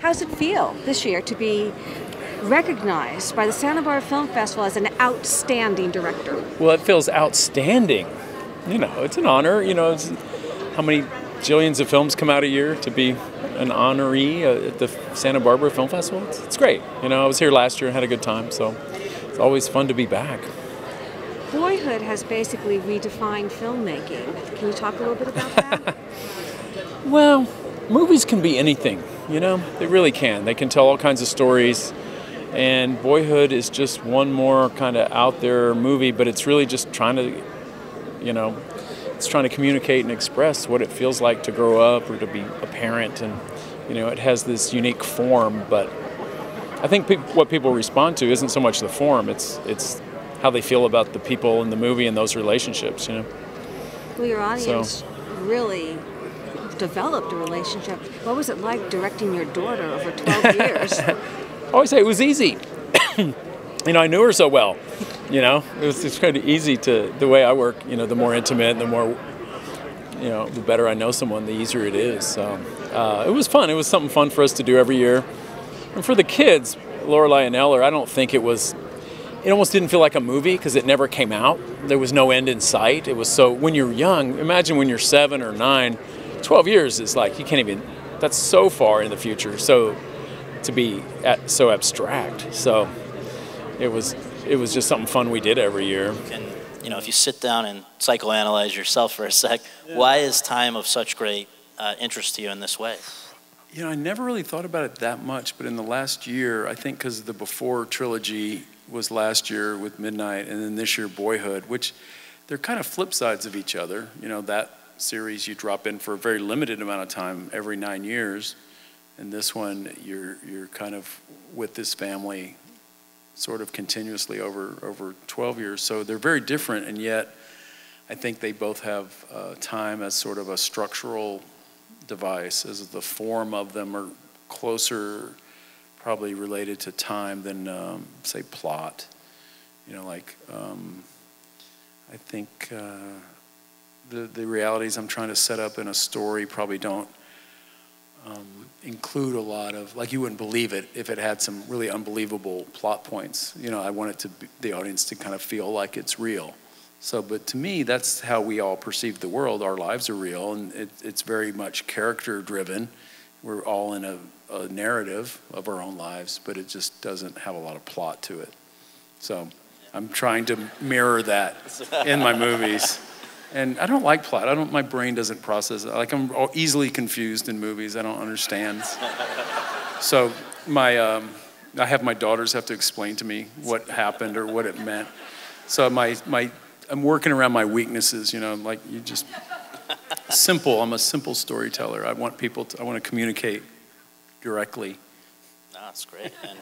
How's it feel this year to be recognized by the Santa Barbara Film Festival as an outstanding director? Well, it feels outstanding. You know, it's an honor. You know, it's how many jillions of films come out a year to be an honoree at the Santa Barbara Film Festival. It's great. You know, I was here last year and had a good time, so it's always fun to be back. Boyhood has basically redefined filmmaking. Can you talk a little bit about that? Well, movies can be anything, you know? They really can. They can tell all kinds of stories. And Boyhood is just one more kind of out there movie, but it's really just trying to, you know, it's trying to communicate and express what it feels like to grow up or to be a parent. And, you know, it has this unique form, but I think what people respond to isn't so much the form, it's how they feel about the people in the movie and those relationships, you know? Well, your audience really developed a relationship. What was it like directing your daughter over 12 years? I always say it was easy. You know, I knew her so well. You know, it's kind of easy to, the way I work, you know, the more intimate, the more, you know, the better I know someone, the easier it is. So it was fun. It was something fun for us to do every year. And for the kids, Lorelai and Eller, I don't think it was, it almost didn't feel like a movie because it never came out. There was no end in sight. It was so, when you're young, imagine when you're 7 or 9, 12 years is like, you can't even, that's so far in the future. So to be so abstract. So it was just something fun we did every year. And, you know, if you sit down and psychoanalyze yourself for a sec, why is time of such great interest to you in this way? You know, I never really thought about it that much, but in the last year, I think because the Before trilogy was last year with Midnight, and then this year Boyhood, which they're kind of flip sides of each other. You know, that series you drop in for a very limited amount of time every 9 years. And this one, you're kind of with this family sort of continuously over 12 years. So they're very different, and yet I think they both have time as sort of a structural device, as the form of them are closer probably related to time than, say, plot. You know, like, I think the realities I'm trying to set up in a story probably don't include a lot of, like, you wouldn't believe it if it had some really unbelievable plot points. You know, I want it to be, the audience to kind of feel like it's real. So, but to me, that's how we all perceive the world. Our lives are real, and it's very much character driven. We're all in a narrative of our own lives, but it just doesn't have a lot of plot to it. So I'm trying to mirror that in my movies. And I don't like plot. My brain doesn't process it. Like, I'm easily confused in movies. I don't understand. So I have my daughters have to explain to me what happened or what it meant. So I'm working around my weaknesses, you know, like you just, simple. I'm a simple storyteller. I want to communicate directly. No, that's great. And